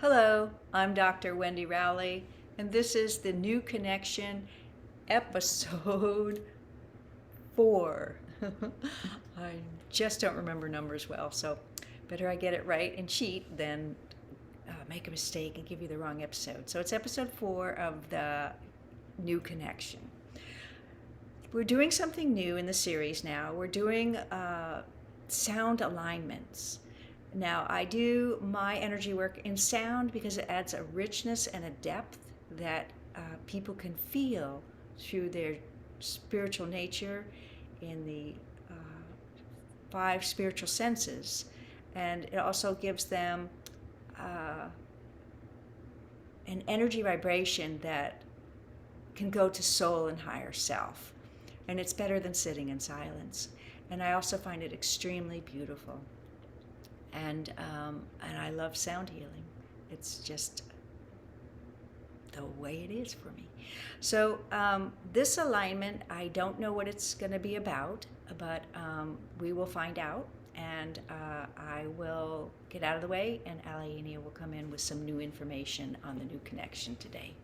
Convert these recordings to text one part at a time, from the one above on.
Hello, I'm Dr. Wendy Rowley, and this is the New Connection episode 4. I just don't remember numbers well, so better I get it right and cheat than make a mistake and give you the wrong episode. So it's episode 4 of the New Connection. We're doing something new in the series now. We're doing sound alignments. Now, I do my energy work in sound because it adds a richness and a depth that people can feel through their spiritual nature in the 5 spiritual senses. And it also gives them an energy vibration that can go to soul and higher self. And it's better than sitting in silence. And I also find it extremely beautiful. And I love sound healing. It's just the way it is for me. So this alignment, I don't know what it's going to be about, but we will find out. And I will get out of the way, and Aliania will come in with some new information on the new connection today.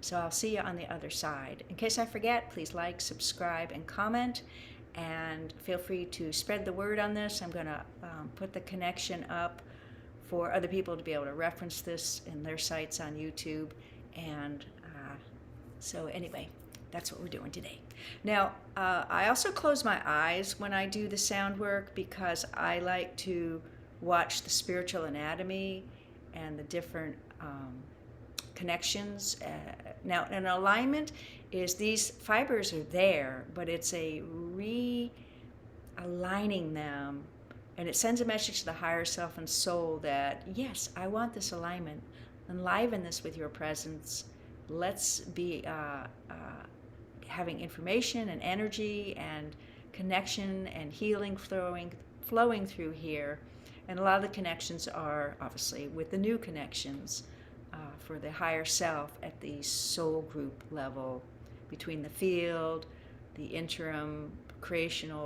So I'll see you on the other side. In case I forget, please like, subscribe, and comment. And feel free to spread the word on this. I'm going to put the connection up for other people to be able to reference this in their sites on YouTube. And so anyway, that's what we're doing today. Now, I also close my eyes when I do the sound work because I like to watch the spiritual anatomy and the different connections. Now, an alignment is these fibers are there, but it's a realigning them, and it sends a message to the higher self and soul that, yes, I want this alignment. Enliven this with your presence. Let's be having information and energy and connection and healing flowing through here. And a lot of the connections are obviously with the new connections for the higher self at the soul group level, between the field, the interim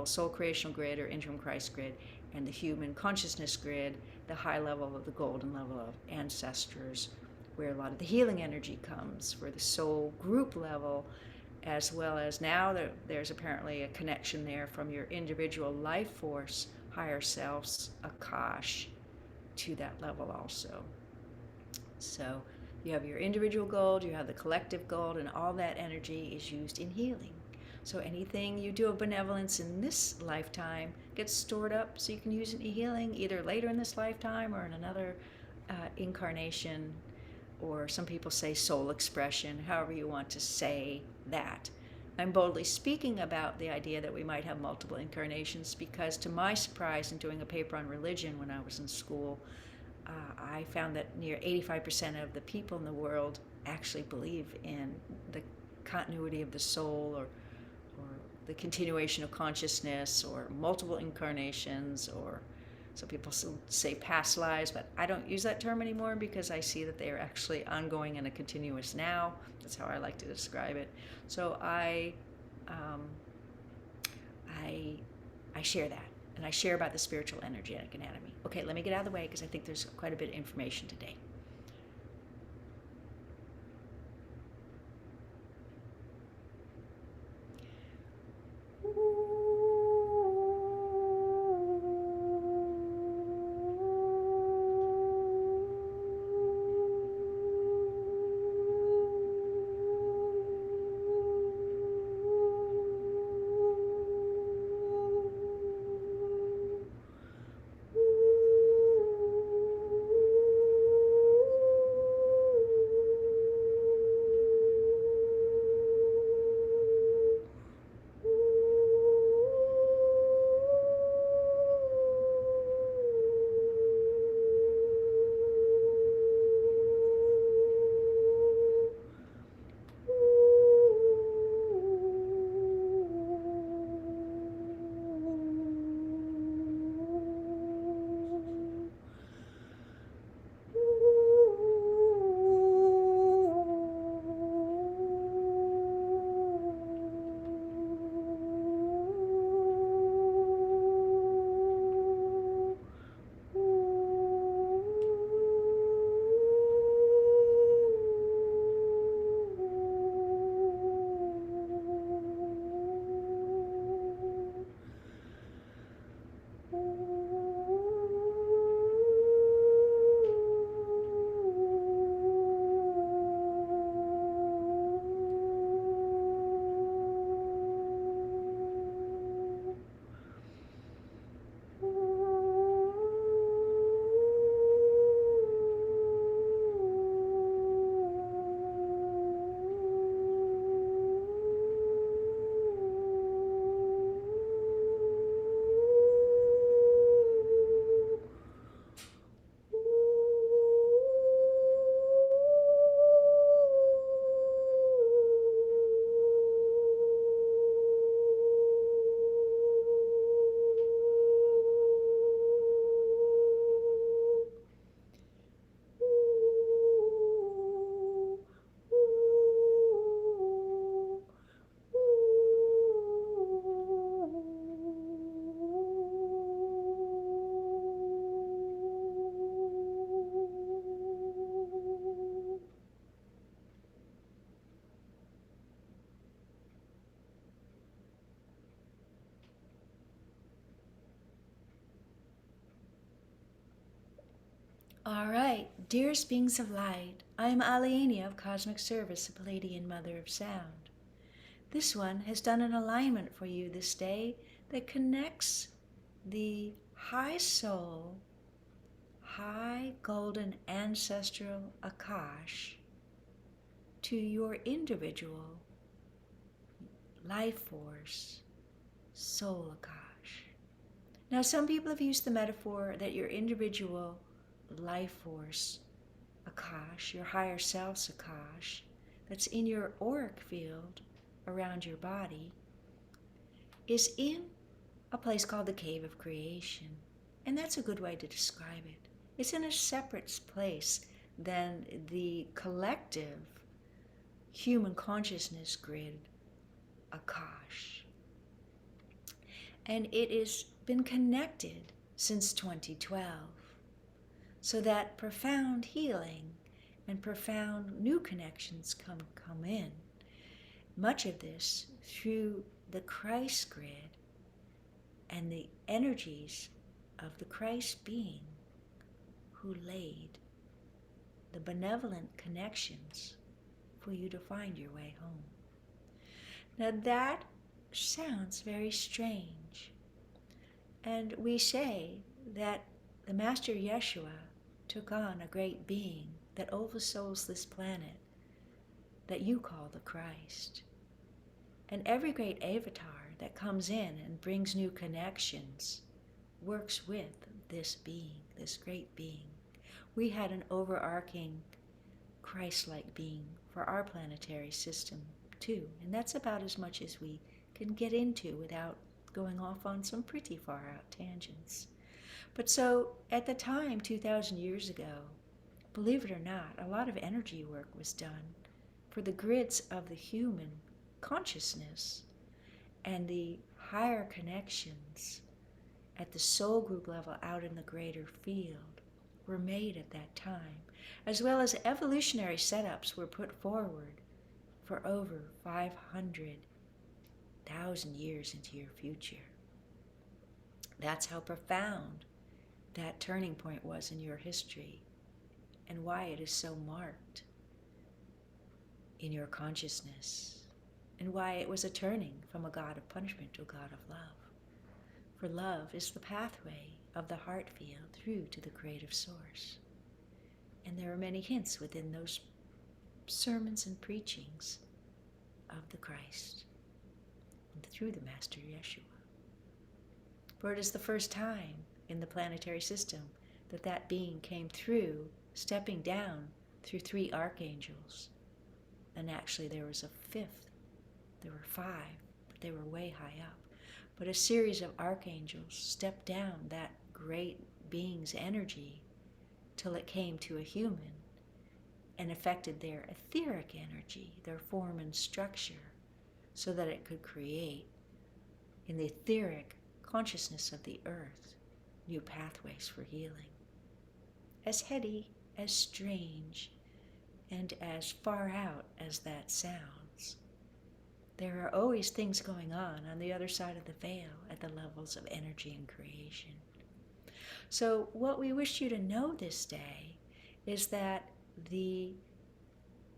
soul creational grid or interim Christ grid, and the human consciousness grid, the high level of the golden level of ancestors, where a lot of the healing energy comes for the soul group level, as well as now there's apparently a connection there from your individual life force, higher selves, Akash, to that level also. So you have your individual gold, you have the collective gold, and all that energy is used in healing. So anything you do of benevolence in this lifetime gets stored up so you can use it in healing either later in this lifetime or in another incarnation, or some people say soul expression, however you want to say that. I'm boldly speaking about the idea that we might have multiple incarnations because, to my surprise, in doing a paper on religion when I was in school, I found that near 85% of the people in the world actually believe in the continuity of the soul, or the continuation of consciousness, or multiple incarnations, or some people say past lives, but I don't use that term anymore because I see that they are actually ongoing and a continuous now. That's how I like to describe it. So I share that. And I share about the spiritual energetic anatomy. Okay, let me get out of the way because I think there's quite a bit of information today. All right, dearest beings of light, I am Aliania of Cosmic Service, the Palladian Mother of Sound. This one has done an alignment for you this day that connects the high soul, high golden ancestral Akash to your individual life force, soul Akash. Now, some people have used the metaphor that your individual life force, Akash, your higher self's Akash, that's in your auric field around your body, is in a place called the Cave of Creation. And that's a good way to describe it. It's in a separate place than the collective human consciousness grid, Akash. And it has been connected since 2012. So that profound healing and profound new connections come in. Much of this through the Christ grid and the energies of the Christ being who laid the benevolent connections for you to find your way home. Now that sounds very strange. And we say that the Master Yeshua took on a great being that oversouls this planet that you call the Christ. And every great avatar that comes in and brings new connections works with this being, this great being. We had an overarching Christ-like being for our planetary system too, and that's about as much as we can get into without going off on some pretty far out tangents. But so at the time, 2,000 years ago, believe it or not, a lot of energy work was done for the grids of the human consciousness and the higher connections at the soul group level out in the greater field were made at that time, as well as evolutionary setups were put forward for over 500,000 years into your future. That's how profound that turning point was in your history and why it is so marked in your consciousness and why it was a turning from a God of punishment to a God of love. For love is the pathway of the heart field through to the creative source. And there are many hints within those sermons and preachings of the Christ and through the Master Yeshua. For it is the first time in the planetary system that that being came through, stepping down through 3 archangels. And actually there was a 5th. There were 5, but they were way high up. But a series of archangels stepped down that great being's energy till it came to a human and affected their etheric energy, their form and structure, so that it could create in the etheric consciousness of the earth new pathways for healing. As heady, as strange, and as far out as that sounds, there are always things going on the other side of the veil at the levels of energy and creation. So what we wish you to know this day is that the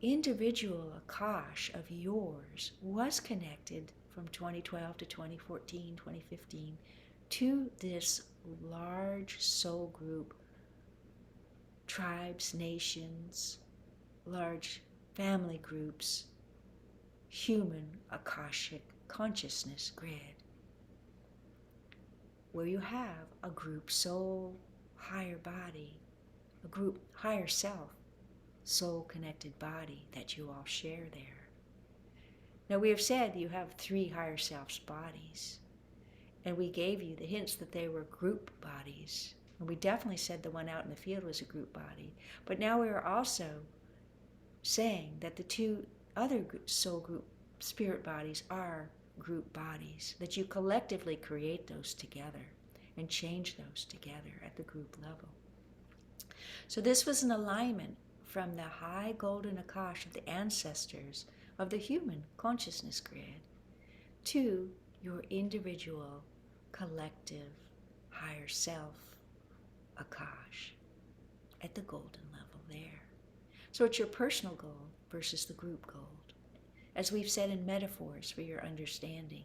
individual Akash of yours was connected from 2012 to 2014, 2015 to this large soul group, tribes, nations, large family groups, human Akashic consciousness grid, where you have a group soul, higher body, a group higher self, soul-connected body that you all share there. Now we have said you have 3 higher self's bodies, and we gave you the hints that they were group bodies. And we definitely said the one out in the field was a group body. But now we are also saying that the 2 other soul group spirit bodies are group bodies, that you collectively create those together and change those together at the group level. So this was an alignment from the high golden Akash of the ancestors of the human consciousness grid to your individual, collective, higher self Akash. at the golden level there. So it's your personal goal versus the group goal. As we've said in metaphors for your understanding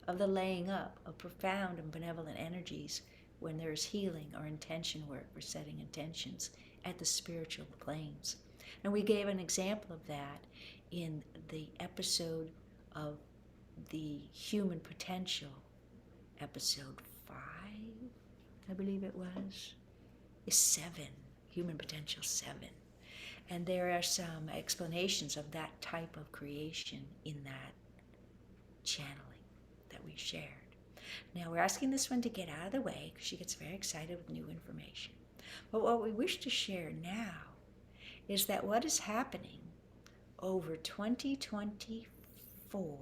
of the laying up of profound and benevolent energies when there is healing or intention work for setting intentions at the spiritual planes. And we gave an example of that in the episode of the human potential, episode 5, I believe it was, is 7, human potential 7. And there are some explanations of that type of creation in that channeling that we shared. Now we're asking this one to get out of the way because she gets very excited with new information. But what we wish to share now is that what is happening over 2024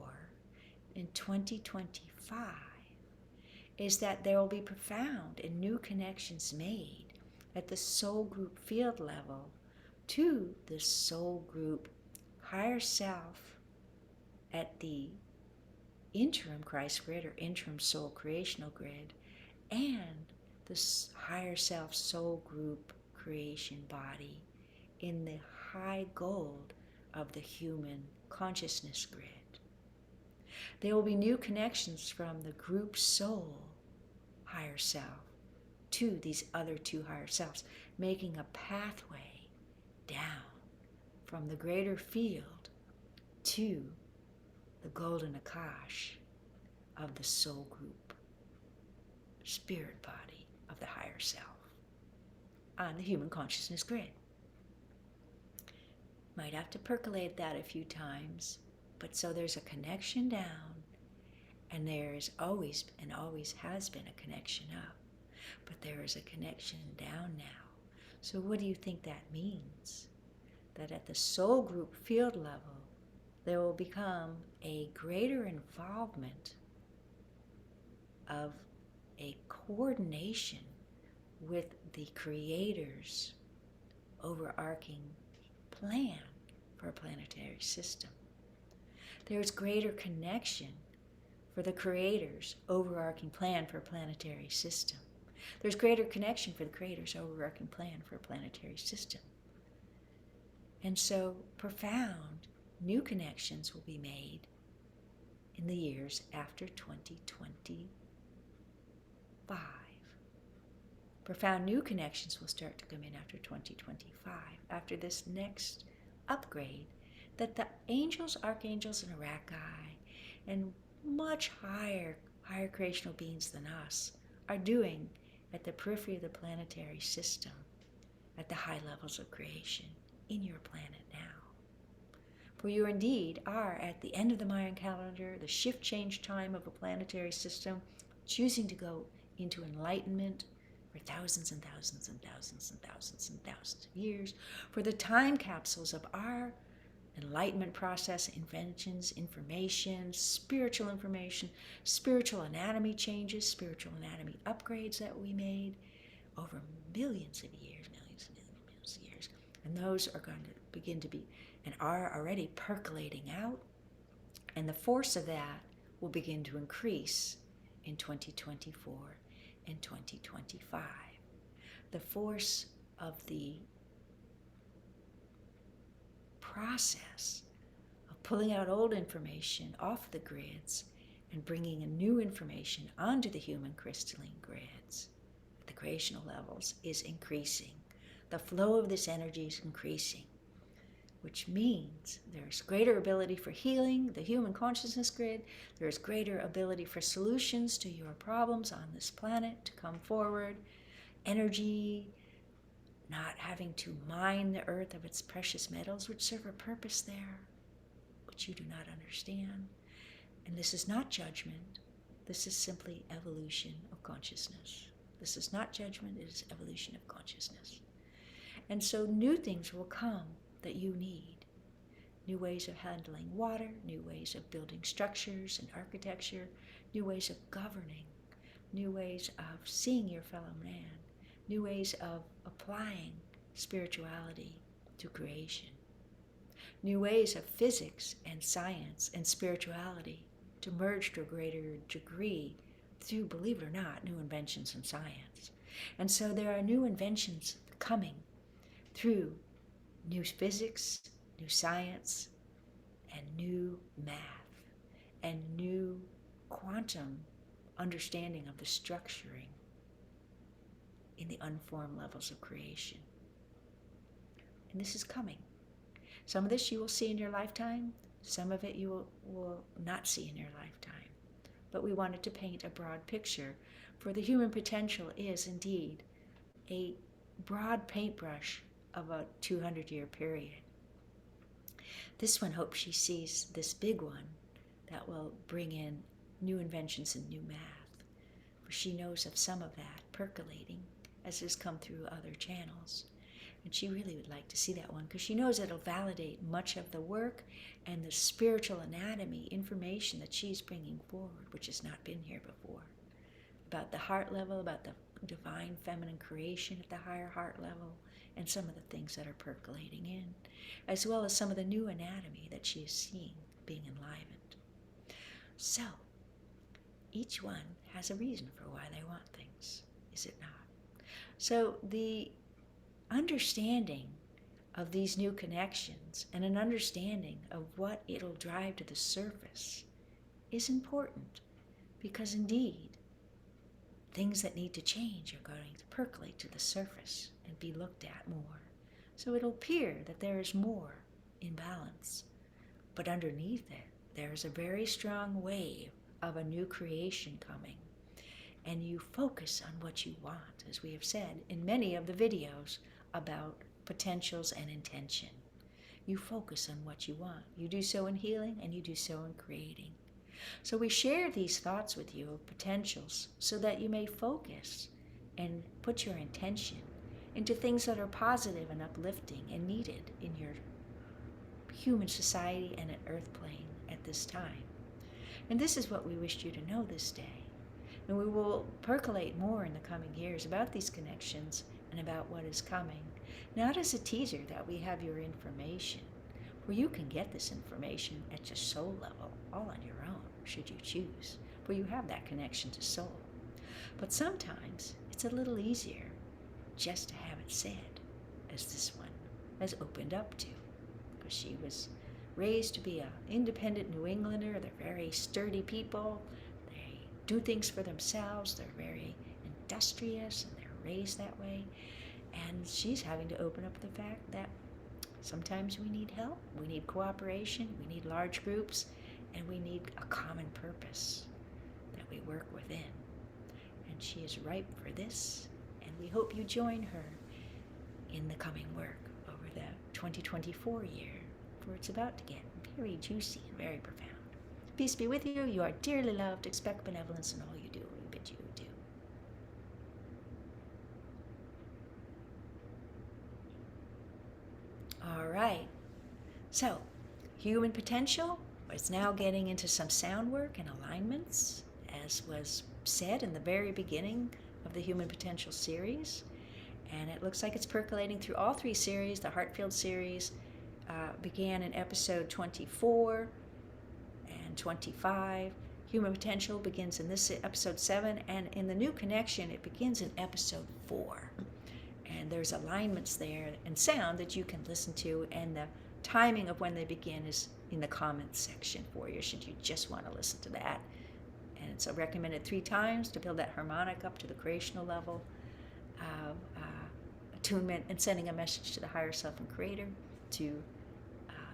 and 2025 is that there will be profound and new connections made at the soul group field level to the soul group higher self at the interim Christ grid or interim soul creational grid, and the higher self soul group creation body in the high gold of the human consciousness grid. There will be new connections from the group soul higher self to these other two higher selves, making a pathway down from the greater field to the golden Akash of the soul group spirit body of the higher self on the human consciousness grid. Might have to percolate that a few times, but so there's a connection down, and there is always and always has been a connection up, but there is a connection down now. So what do you think that means? That at the soul group field level, there will become a greater involvement of a coordination with the Creator's overarching plan for a planetary system. There's greater connection for the Creator's overarching plan for a planetary system. There's greater connection for the Creator's overarching plan for a planetary system. And so profound new connections will be made in the years after 2025. Profound new connections will start to come in after 2025, after this next upgrade that the angels, archangels, and Arakai, and much higher creational beings than us are doing at the periphery of the planetary system, at the high levels of creation in your planet now. For you indeed are at the end of the Mayan calendar, the shift change time of a planetary system, choosing to go into enlightenment for thousands and thousands and thousands and thousands and thousands of years, for the time capsules of our enlightenment process, inventions, information, spiritual anatomy changes, spiritual anatomy upgrades that we made over millions of years, millions of years. And those are going to begin to be and are already percolating out. And the force of that will begin to increase in 2024 and 2025. The force of the process of pulling out old information off the grids and bringing in new information onto the human crystalline grids at the creational levels is increasing. The flow of this energy is increasing, which means there's greater ability for healing, the human consciousness grid. There's greater ability for solutions to your problems on this planet to come forward. Energy, not having to mine the earth of its precious metals, which serve a purpose there, which you do not understand. And this is not judgment. This is simply evolution of consciousness. This is not judgment, it is evolution of consciousness. And so new things will come that you need. New ways of handling water, new ways of building structures and architecture, new ways of governing, new ways of seeing your fellow man, new ways of applying spirituality to creation, new ways of physics and science and spirituality to merge to a greater degree through, believe it or not, new inventions in science. And so there are new inventions coming through new physics, new science, and new math, and new quantum understanding of the structuring in the unformed levels of creation. And this is coming. Some of this you will see in your lifetime, some of it you will not see in your lifetime. But we wanted to paint a broad picture, for the human potential is indeed a broad paintbrush of a 200-year period. This one hopes she sees this big one that will bring in new inventions and new math, for she knows of some of that percolating as has come through other channels. And she really would like to see that one because she knows it'll validate much of the work and the spiritual anatomy information that she's bringing forward, which has not been here before. About the heart level, about the divine feminine creation at the higher heart level, and some of the things that are percolating in, as well as some of the new anatomy that she is seeing being enlivened. So, each one has a reason for why they want things, is it not? So the understanding of these new connections and an understanding of what it'll drive to the surface is important, because indeed things that need to change are going to percolate to the surface and be looked at more. So it'll appear that there is more in balance, but underneath it there is a very strong wave of a new creation coming. And you focus on what you want, as we have said in many of the videos about potentials and intention. You focus on what you want. You do so in healing and you do so in creating. So we share these thoughts with you of potentials so that you may focus and put your intention into things that are positive and uplifting and needed in your human society and at earth plane at this time. And this is what we wished you to know this day. And we will percolate more in the coming years about these connections and about what is coming. Not as a teaser that we have your information, where you can get this information at your soul level, all on your own, should you choose, where you have that connection to soul. But sometimes it's a little easier just to have it said, as this one has opened up to, because she was raised to be an independent New Englander. They're very sturdy people. Do things for themselves. They're very industrious and they're raised that way. And she's having to open up the fact that sometimes we need help, we need cooperation, we need large groups, and we need a common purpose that we work within. And she is ripe for this, and we hope you join her in the coming work over the 2024 year, for it's about to get very juicy and very profound. Peace be with you. You are dearly loved. Expect benevolence in all you do. We bid you do. All right. So, human potential is now getting into some sound work and alignments, as was said in the very beginning of the Human Potential series. And it looks like it's percolating through all three series. The Heartfield series began in episode 24. 25. Human Potential begins in this episode 7, and in the new connection it begins in episode 4. And there's alignments there and sound that you can listen to, and the timing of when they begin is in the comments section for you, should you just want to listen to that. And it's recommended 3 times to build that harmonic up to the creational level of attunement and sending a message to the higher self and creator to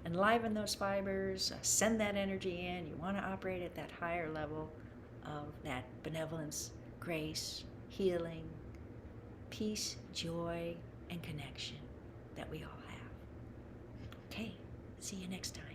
enliven those fibers, send that energy in. You want to operate at that higher level of that benevolence, grace, healing, peace, joy, and connection that we all have. Okay, see you next time.